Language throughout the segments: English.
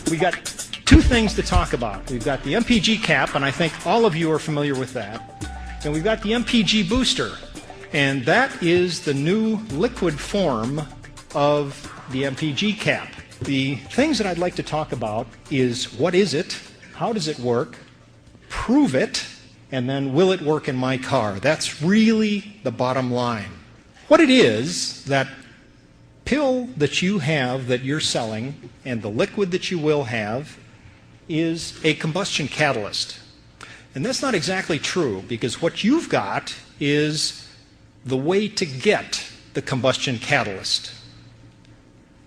We got two things to talk about. We've got the MPG cap, and I think all of you are familiar with that. And we've got the MPG booster, and that is the new liquid form of the MPG cap. The things that I'd like to talk about is what is it, how does it work, prove it, and then will it work in my car? That's really the bottom line. What it is, that pill that you have that you're selling and the liquid that you will have is a combustion catalyst. And that's not exactly true, because what you've got is the way to get the combustion catalyst.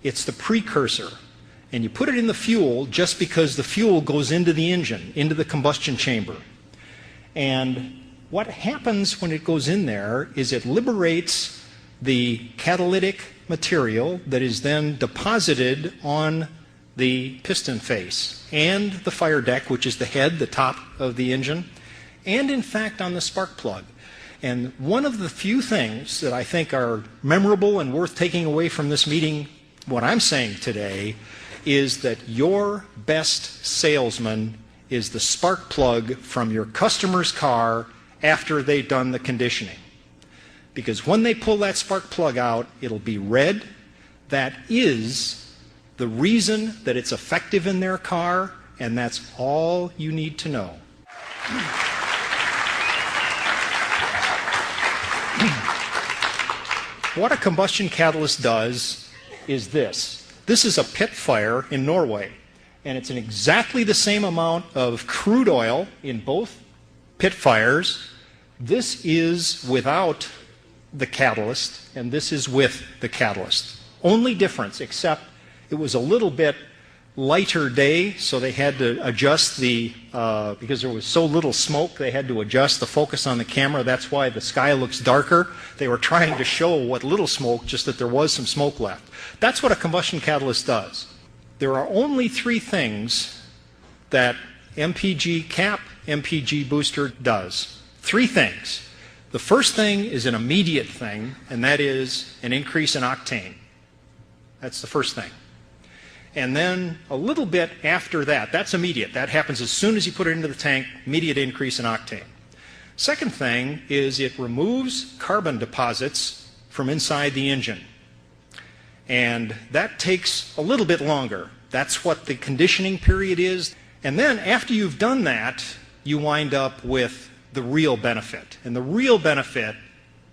It's the precursor. And you put it in the fuel just because the fuel goes into the engine, into the combustion chamber. And what happens when it goes in there is it liberates the catalytic material that is then deposited on the piston face and the fire deck, which is the head, the top of the engine, and in fact on the spark plug. And one of the few things that I think are memorable and worth taking away from this meeting, what I'm saying today, is that your best salesman is the spark plug from your customer's car after they've done the conditioning. Because when they pull that spark plug out, it'll be red. That is the reason that it's effective in their car, and that's all you need to know. What a combustion catalyst does is this. This is a pit fire in Norway, and it's in exactly the same amount of crude oil in both pit fires. This is without the catalyst, and this is with the catalyst. Only difference, except it was a little bit lighter day, so they had to adjust the, because there was so little smoke, they had to adjust the focus on the camera. That's why the sky looks darker. They were trying to show what little smoke, just that there was some smoke left. That's what a combustion catalyst does. There are only three things that MPG cap, MPG booster does. Three things. The first thing is an immediate thing, and that is an increase in octane. That's the first thing. And then a little bit after that, that's immediate. That happens as soon as you put it into the tank, immediate increase in octane. Second thing is it removes carbon deposits from inside the engine. And that takes a little bit longer. That's what the conditioning period is. And then after you've done that, you wind up with the real benefit. And the real benefit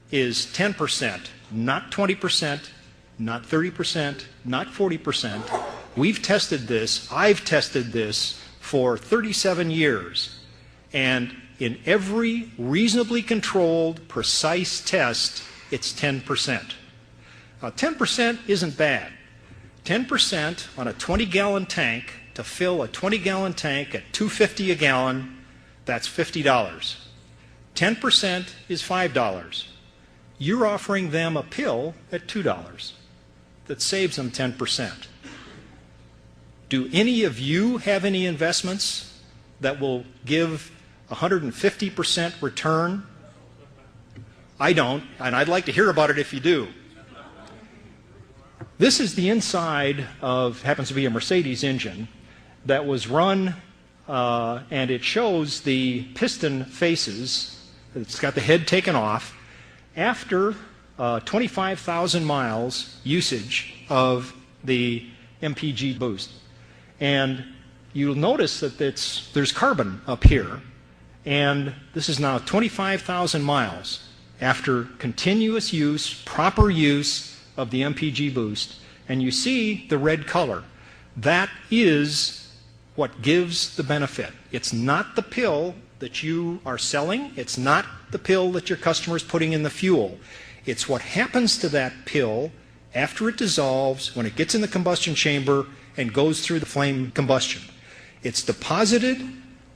is 10%, not 20%, not 30%, not 40%. We've tested this, I've tested this for 37 years. And in every reasonably controlled, precise test, it's 10%. 10% isn't bad. 10% on a 20-gallon tank, to fill a 20-gallon tank at $2.50 a gallon, that's $50. 10% is $5. You're offering them a pill at $2 that saves them 10%. Do any of you have any investments that will give 150% return? I don't, and I'd like to hear about it if you do. This is the inside of, happens to be a Mercedes engine that was run, and it shows the piston faces. It's got the head taken off after 25,000 miles usage of the MPG boost. And you'll notice that there's carbon up here, and this is now 25,000 miles after continuous use, proper use of the MPG boost, and you see the red color. That is what gives the benefit. It's not the pill that you are selling. It's not the pill that your customer is putting in the fuel. It's what happens to that pill after it dissolves, when it gets in the combustion chamber and goes through the flame combustion. It's deposited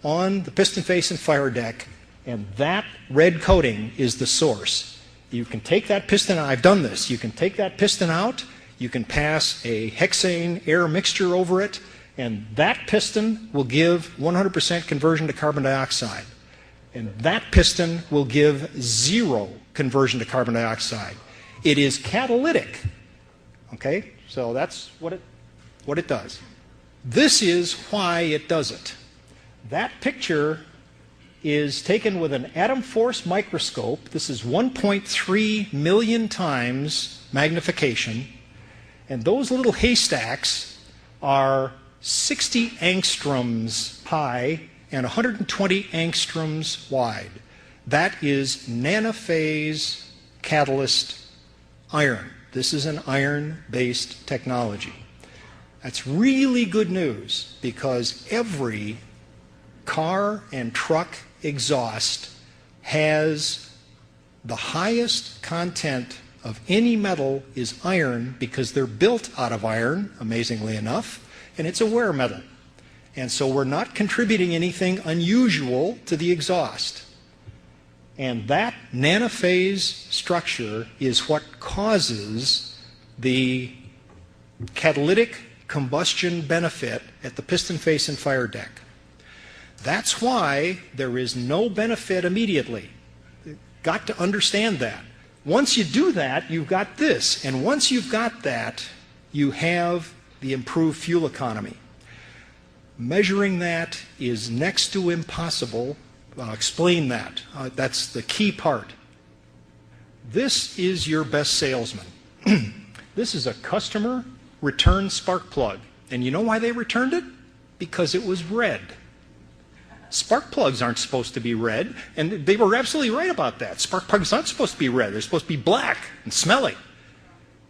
on the piston face and fire deck, and that red coating is the source. You can take that piston, I've done this, you can take that piston out, you can pass a hexane air mixture over it, and that piston will give 100% conversion to carbon dioxide. And that piston will give 0 conversion to carbon dioxide. It is catalytic. Okay? So that's what it does. This is why it does it. That picture is taken with an atom force microscope. This is 1.3 million times magnification. And those little haystacks are 60 angstroms high and 120 angstroms wide. That is nanophase catalyst iron. This is an iron-based technology. That's really good news because every car and truck exhaust has the highest content of any metal is iron because they're built out of iron, amazingly enough, and it's a wear metal. And so we're not contributing anything unusual to the exhaust. And that nanophase structure is what causes the catalytic combustion benefit at the piston face and fire deck. That's why there is no benefit immediately. You've got to understand that. Once you do that, you've got this. And once you've got that, you have the improved fuel economy. Measuring that is next to impossible. I'll explain that. That's the key part. This is your best salesman. This is a customer return spark plug. And you know why they returned it? Because it was red. Spark plugs aren't supposed to be red, and they were absolutely right about that. Spark plugs aren't supposed to be red. They're supposed to be black and smelly.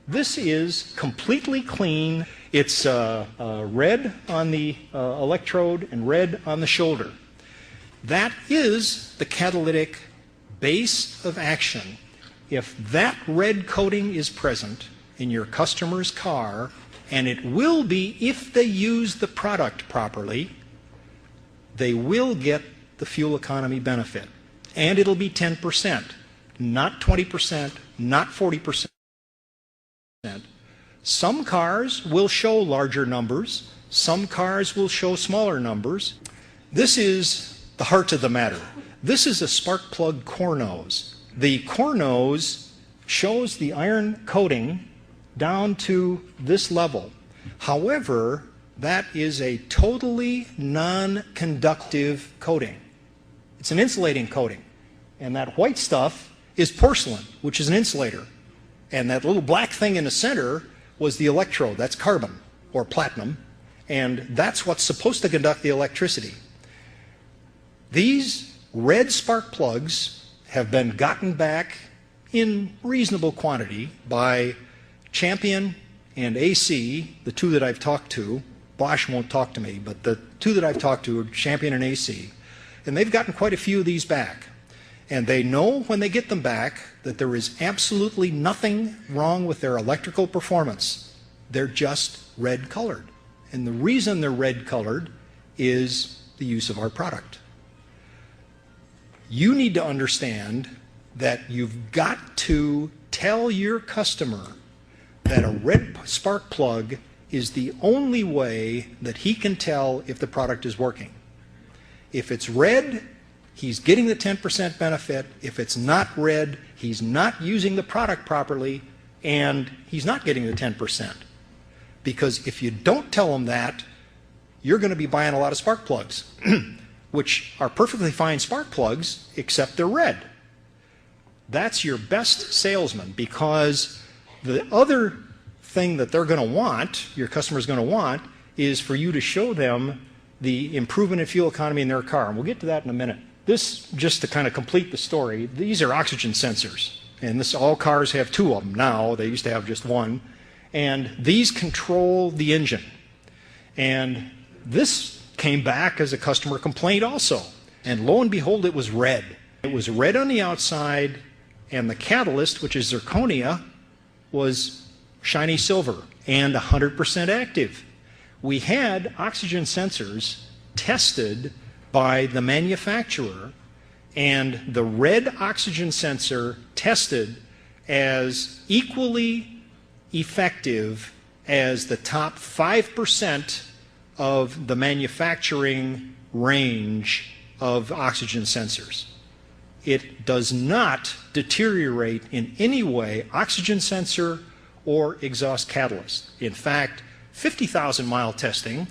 This is completely clean. It's red on the electrode and red on the shoulder. That is the catalytic base of action. If that red coating is present in your customer's car, and it will be if they use the product properly, they will get the fuel economy benefit. And it'll be 10%, not 20%, not 40%. Some cars will show larger numbers. Some cars will show smaller numbers. This is the heart of the matter. This is a spark plug core nose. The core nose shows the iron coating down to this level. However, that is a totally non-conductive coating. It's an insulating coating. And that white stuff is porcelain, which is an insulator. And that little black thing in the center was the electrode. That's carbon or platinum. And that's what's supposed to conduct the electricity. These red spark plugs have been gotten back in reasonable quantity by Champion and AC, the two that I've talked to. Bosch won't talk to me, but the two that I've talked to are Champion and AC. And they've gotten quite a few of these back. And they know when they get them back that there is absolutely nothing wrong with their electrical performance. They're just red colored. And the reason they're red colored is the use of our product. You need to understand that you've got to tell your customer that a red spark plug is the only way that he can tell if the product is working. If it's red, he's getting the 10% benefit. If it's not red, he's not using the product properly, and he's not getting the 10%. Because if you don't tell him that, you're going to be buying a lot of spark plugs, which are perfectly fine spark plugs, except they're red. That's your best salesman, because the other thing that they're going to want, your customer's going to want, is for you to show them the improvement in fuel economy in their car. And we'll get to that in a minute. This, just to kind of complete the story, these are oxygen sensors. And this, all cars have two of them now. They used to have just one. And these control the engine. And this came back as a customer complaint also. And lo and behold, it was red. It was red on the outside, and the catalyst, which is zirconia, was shiny silver and 100% active. We had oxygen sensors tested by the manufacturer, and the red oxygen sensor tested as equally effective as the top 5% of the manufacturing range of oxygen sensors. It does not deteriorate in any way oxygen sensor or exhaust catalyst. In fact, 50,000 mile testing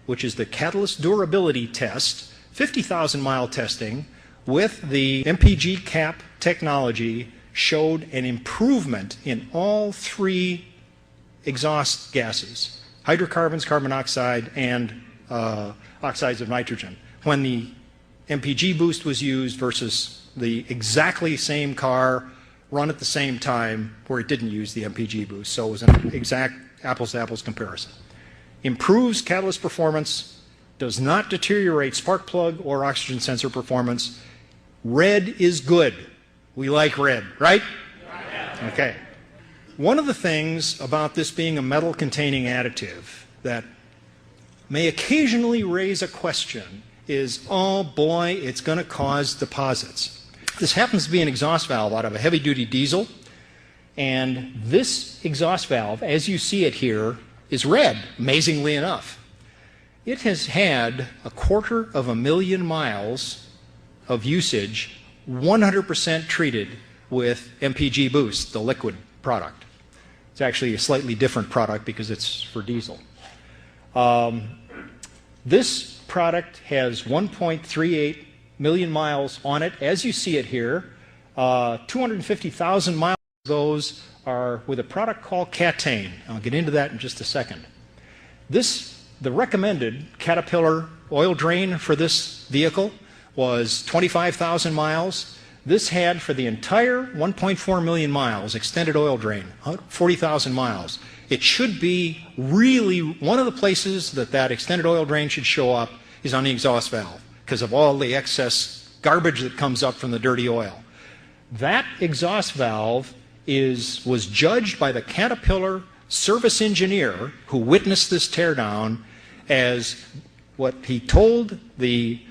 which is the catalyst durability test, 50,000 mile testing with the MPG cap technology, showed an improvement in all three exhaust gases, hydrocarbons, carbon dioxide, and oxides of nitrogen, when the MPG boost was used versus the exactly same car run at the same time where it didn't use the MPG boost. So it was an exact apples-to-apples comparison. Improves catalyst performance, does not deteriorate spark plug or oxygen sensor performance. Red is good. We like red, right? Okay. One of the things about this being a metal-containing additive that may occasionally raise a question is, oh boy, it's going to cause deposits. This happens to be an exhaust valve out of a heavy-duty diesel, and this exhaust valve, as you see it here, is red, amazingly enough. It has had 250,000 miles of usage, 100% treated with MPG Boost, the liquid product. It's actually a slightly different product because it's for diesel. This product has 1.38 million miles on it, as you see it here. 250,000 miles of those are with a product called Catane. I'll get into that in just a second. The recommended Caterpillar oil drain for this vehicle was 25,000 miles. This had, for the entire 1.4 million miles, extended oil drain, 40,000 miles. It should be really, one of the places that extended oil drain should show up is on the exhaust valve because of all the excess garbage that comes up from the dirty oil. That exhaust valve was judged by the Caterpillar service engineer who witnessed this teardown as what he told the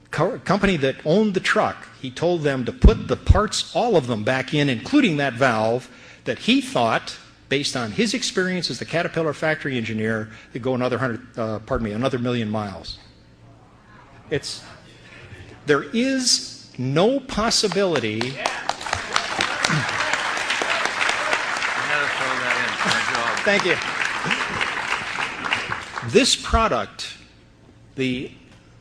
company that owned the truck. He told them to put the parts, all of them, back in, including that valve, that he thought, based on his experience as the Caterpillar factory engineer, to go another another million miles. There is no possibility. Thank you. This product, the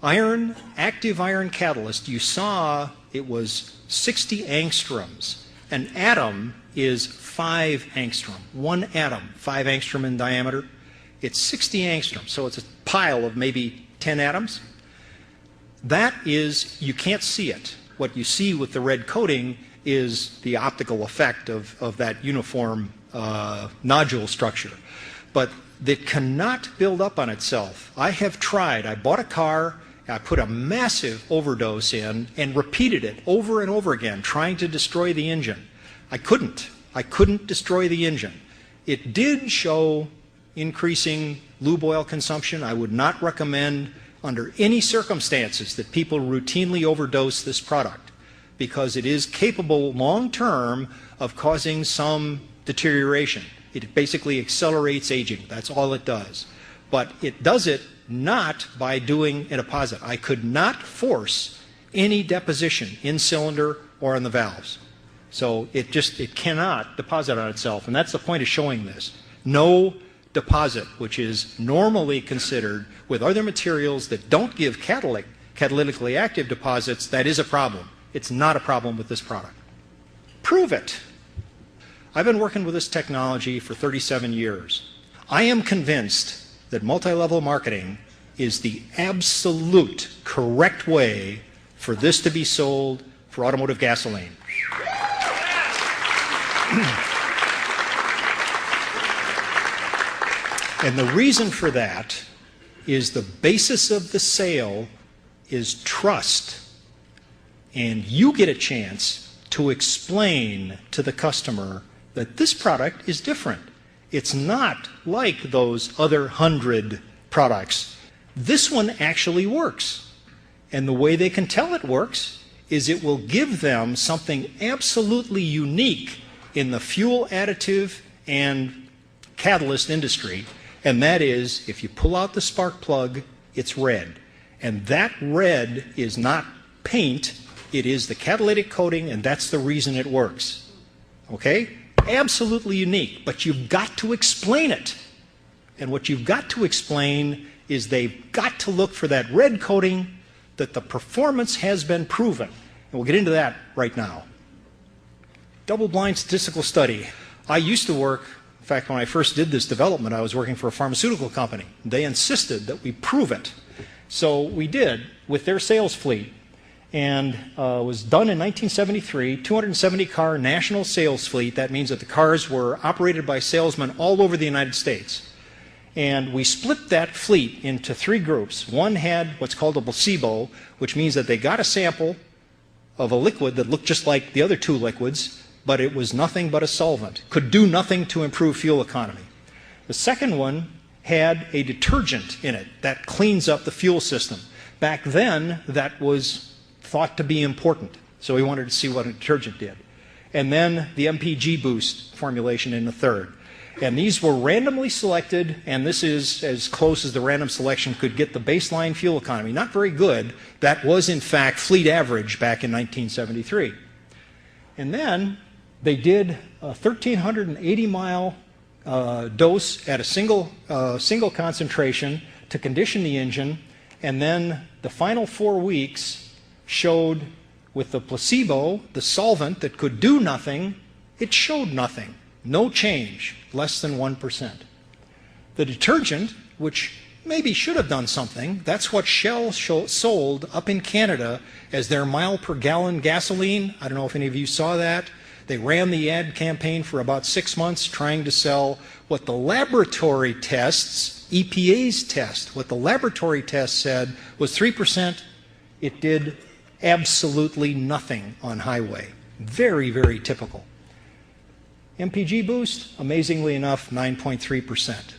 active iron catalyst, you saw it was 60 angstroms. An atom is 5 angstrom. One atom, 5 angstrom in diameter. It's 60 angstrom, so it's a pile of maybe 10 atoms. That is, you can't see it. What you see with the red coating is the optical effect of that uniform nodule structure. But it cannot build up on itself. I have tried. I bought a car, I put a massive overdose in and repeated it over and over again, trying to destroy the engine. I couldn't. I couldn't destroy the engine. It did show increasing lube oil consumption. I would not recommend under any circumstances that people routinely overdose this product because it is capable long-term of causing some deterioration. It basically accelerates aging. That's all it does. But it does it not by doing a deposit. I could not force any deposition in cylinder or in the valves. So it cannot deposit on itself. And that's the point of showing this. No deposit, which is normally considered with other materials that don't give catalytically active deposits, that is a problem. It's not a problem with this product. Prove it. I've been working with this technology for 37 years. I am convinced that multi-level marketing is the absolute correct way for this to be sold for automotive gasoline. And the reason for that is the basis of the sale is trust. And you get a chance to explain to the customer that this product is different. It's not like those other 100 products. This one actually works. And the way they can tell it works is it will give them something absolutely unique in the fuel additive and catalyst industry, and that is if you pull out the spark plug, it's red. And that red is not paint, it is the catalytic coating, and that's the reason it works. Okay? Absolutely unique, but you've got to explain it. And what you've got to explain is they've got to look for that red coating that the performance has been proven. And we'll get into that right now. Double-blind statistical study. I used to work, in fact, when I first did this development, I was working for a pharmaceutical company. They insisted that we prove it. So we did with their sales fleet. And it was done in 1973, 270-car national sales fleet. That means that the cars were operated by salesmen all over the United States. And we split that fleet into 3 groups. One had what's called a placebo, which means that they got a sample of a liquid that looked just like the other 2 liquids, but it was nothing but a solvent, could do nothing to improve fuel economy. The second one had a detergent in it that cleans up the fuel system. Back then, that was thought to be important, so we wanted to see what a detergent did. And then the MPG boost formulation in the third. And these were randomly selected, and this is as close as the random selection could get the baseline fuel economy. Not very good. That was, in fact, fleet average back in 1973. And then they did a 1,380-mile dose at a single concentration to condition the engine, and then the final 4 weeks showed with the placebo, the solvent that could do nothing, it showed nothing. No change, less than 1%. The detergent, which maybe should have done something, that's what Shell sold up in Canada as their mile per gallon gasoline. I don't know if any of you saw that. They ran the ad campaign for about 6 months trying to sell what the laboratory tests, EPA's test, what the laboratory test said was 3%. It did absolutely nothing on highway. Very, very typical. MPG boost, amazingly enough, 9.3%.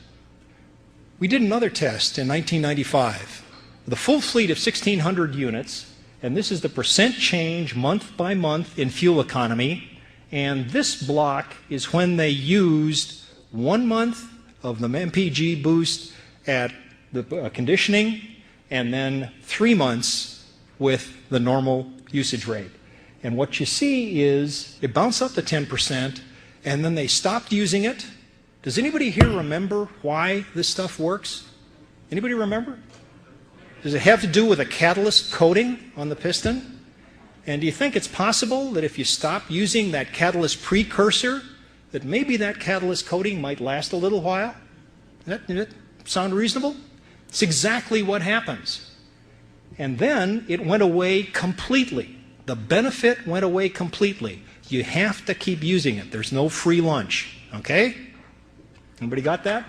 We did another test in 1995. The full fleet of 1,600 units, and this is the percent change month by month in fuel economy. And this block is when they used 1 month of the MPG boost at the conditioning, and then 3 months with the normal usage rate. And what you see is it bounced up to 10%, and then they stopped using it. Does anybody here remember why this stuff works? Anybody remember? Does it have to do with a catalyst coating on the piston? And do you think it's possible that if you stop using that catalyst precursor, that maybe that catalyst coating might last a little while? Does that sound reasonable? It's exactly what happens. And then it went away completely. The benefit went away completely. You have to keep using it. There's no free lunch. Okay? Anybody got that?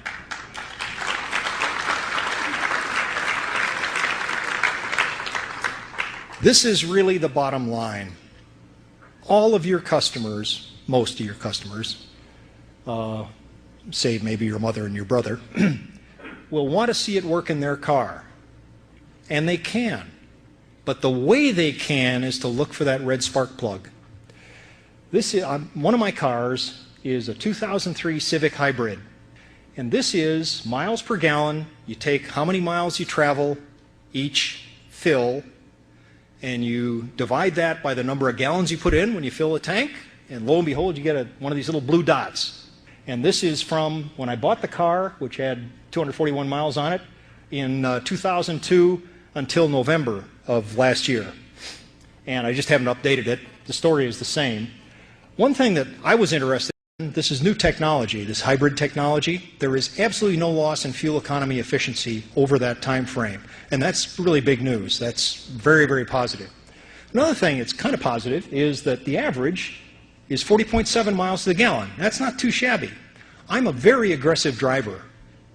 This is really the bottom line. All of your customers, most of your customers, save maybe your mother and your brother, will want to see it work in their car. And they can. But the way they can is to look for that red spark plug. This is, one of my cars is a 2003 Civic Hybrid. And this is miles per gallon. You take how many miles you travel each fill, and you divide that by the number of gallons you put in when you fill a tank, and lo and behold, you get one of these little blue dots. And this is from when I bought the car, which had 241 miles on it, in 2002 until November of last year. And I just haven't updated it. The story is the same. One thing that I was interested in, this is new technology, this hybrid technology. There is absolutely no loss in fuel economy efficiency over that time frame. And that's really big news. That's very, very positive. Another thing that's kind of positive is that the average is 40.7 miles to the gallon. That's not too shabby. I'm a very aggressive driver.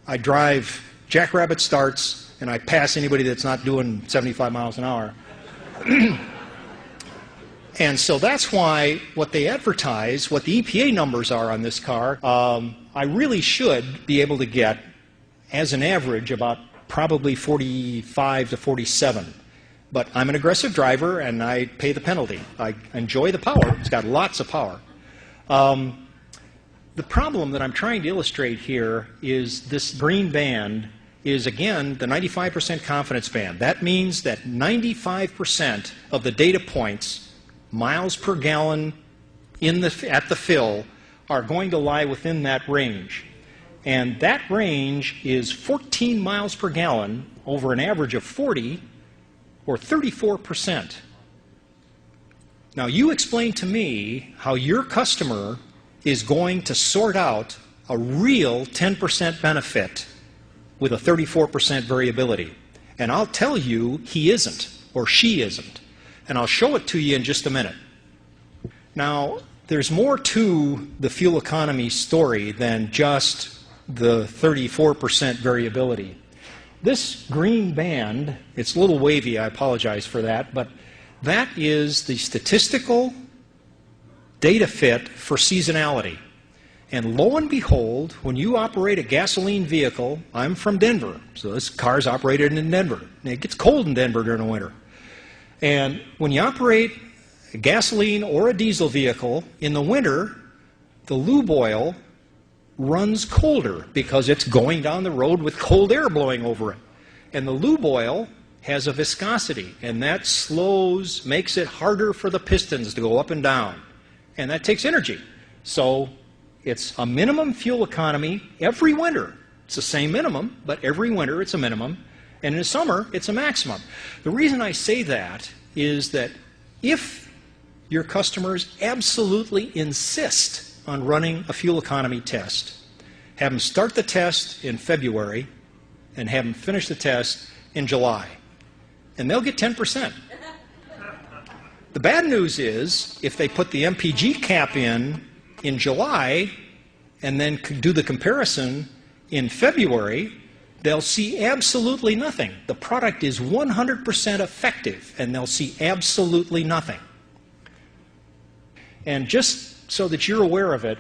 I drive jackrabbit starts, and I pass anybody that's not doing 75 miles an hour. And so that's why what they advertise, what the EPA numbers are on this car, I really should be able to get, as an average, about probably 45 to 47. But I'm an aggressive driver, and I pay the penalty. I enjoy the power. It's got lots of power. The problem that I'm trying to illustrate here is this green band is, again, the 95% confidence band. That means that 95% of the data points, miles per gallon at the fill, are going to lie within that range. And that range is 14 miles per gallon over an average of 40, or 34%. Now, you explain to me how your customer is going to sort out a real 10% benefit with a 34% variability. And I'll tell you he isn't, or she isn't. And I'll show it to you in just a minute. Now, there's more to the fuel economy story than just the 34% variability. This green band, it's a little wavy, I apologize for that, but that is the statistical data fit for seasonality. And lo and behold, when you operate a gasoline vehicle, I'm from Denver, so this car's operated in Denver. And it gets cold in Denver during the winter. And when you operate a gasoline or a diesel vehicle in the winter, the lube oil runs colder because it's going down the road with cold air blowing over it. And the lube oil has a viscosity, and that slows, makes it harder for the pistons to go up and down. And that takes energy. So it's a minimum fuel economy every winter. It's the same minimum, but every winter it's a minimum. And in the summer, it's a maximum. The reason I say that is that if your customers absolutely insist on running a fuel economy test, have them start the test in February and have them finish the test in July. And they'll get 10%. The bad news is if they put the MPG cap in July and then do the comparison in February, they'll see absolutely nothing. The product is 100% effective, and they'll see absolutely nothing. And just so that you're aware of it,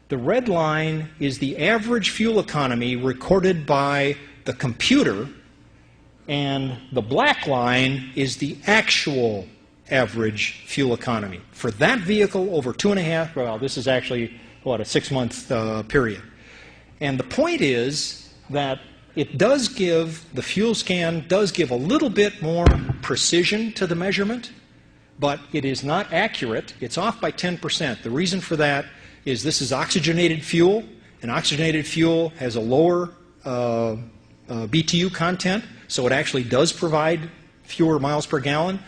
the red line is the average fuel economy recorded by the computer, and the black line is the actual average fuel economy. For that vehicle over 2.5, well, this is actually, what, a 6-month period. And the point is that it does give, the fuel scan does give a little bit more precision to the measurement, but it is not accurate. It's off by 10%. The reason for that is this is oxygenated fuel, and oxygenated fuel has a lower BTU content, so it actually does provide fewer miles per gallon.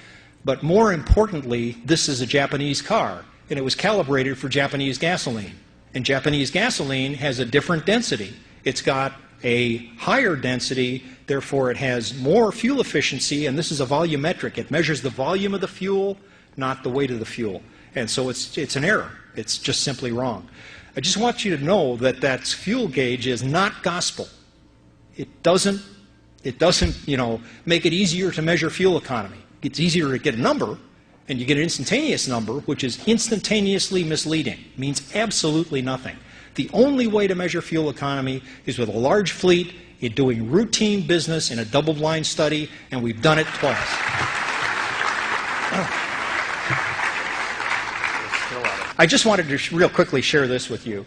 But more importantly, this is a Japanese car, and it was calibrated for Japanese gasoline. And Japanese gasoline has a different density. It's got a higher density, therefore it has more fuel efficiency, and this is a volumetric. It measures the volume of the fuel, not the weight of the fuel. And so it's an error. It's just simply wrong. I just want you to know that that fuel gauge is not gospel. It doesn't make it easier to measure fuel economy. It's easier to get a number, and you get an instantaneous number, which is instantaneously misleading. It means absolutely nothing. The only way to measure fuel economy is with a large fleet, in doing routine business in a double-blind study, and we've done it twice. I just wanted to real quickly share this with you.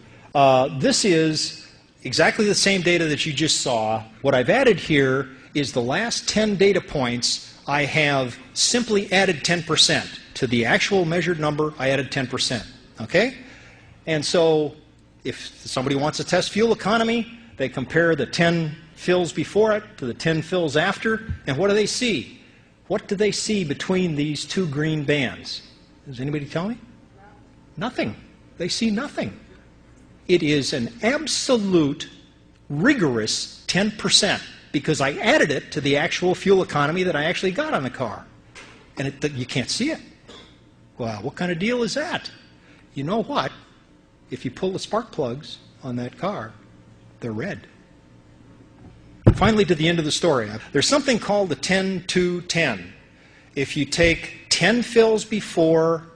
This is exactly the same data that you just saw. What I've added here is the last 10 data points. I have simply added 10%. To the actual measured number, I added 10%. Okay? And so if somebody wants to test fuel economy, they compare the 10 fills before it to the 10 fills after, and what do they see? What do they see between these two green bands? Does anybody tell me? Nothing. They see nothing. It is an absolute, rigorous 10% because I added it to the actual fuel economy that I actually got on the car. And you can't see it. Well, what kind of deal is that? You know what? If you pull the spark plugs on that car, they're red. Finally, to the end of the story. There's something called the 10-2-10. If you take 10 fills before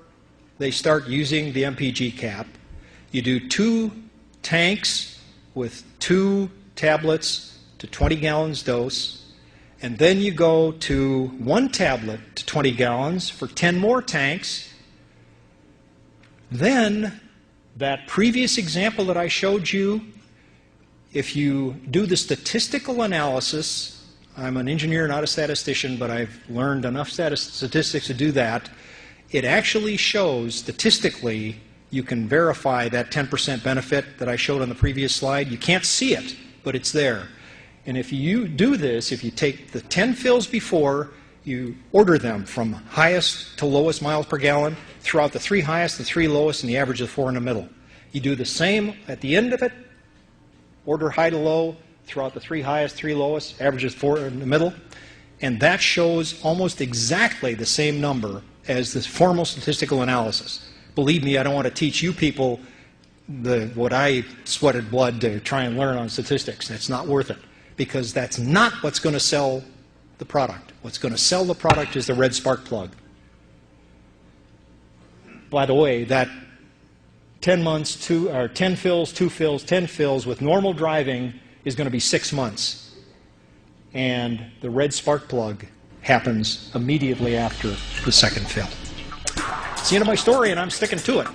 they start using the MPG cap, you do 2 tanks with 2 tablets to 20 gallons dose, and then you go to 1 tablet to 20 gallons for 10 more tanks. Then that previous example that I showed you, if you do the statistical analysis, I'm an engineer, not a statistician, but I've learned enough statistics to do that, it actually shows statistically you can verify that 10% benefit that I showed on the previous slide. You can't see it, but it's there. And if you do this, if you take the 10 fills before, you order them from highest to lowest miles per gallon, throughout the 3 highest, the 3 lowest, and the average of 4 in the middle. You do the same at the end of it, order high to low, throughout the 3 highest, 3 lowest, average of 4 in the middle, and that shows almost exactly the same number as the formal statistical analysis. Believe me, I don't want to teach you people what I sweated blood to try and learn on statistics. That's not worth it, because that's not what's going to sell the product. What's going to sell the product is the red spark plug. By the way, that 10 months, 10 fills, 2 fills, 10 fills with normal driving is going to be 6 months. And the red spark plug happens immediately after the second fill. It's the end of my story, and I'm sticking to it.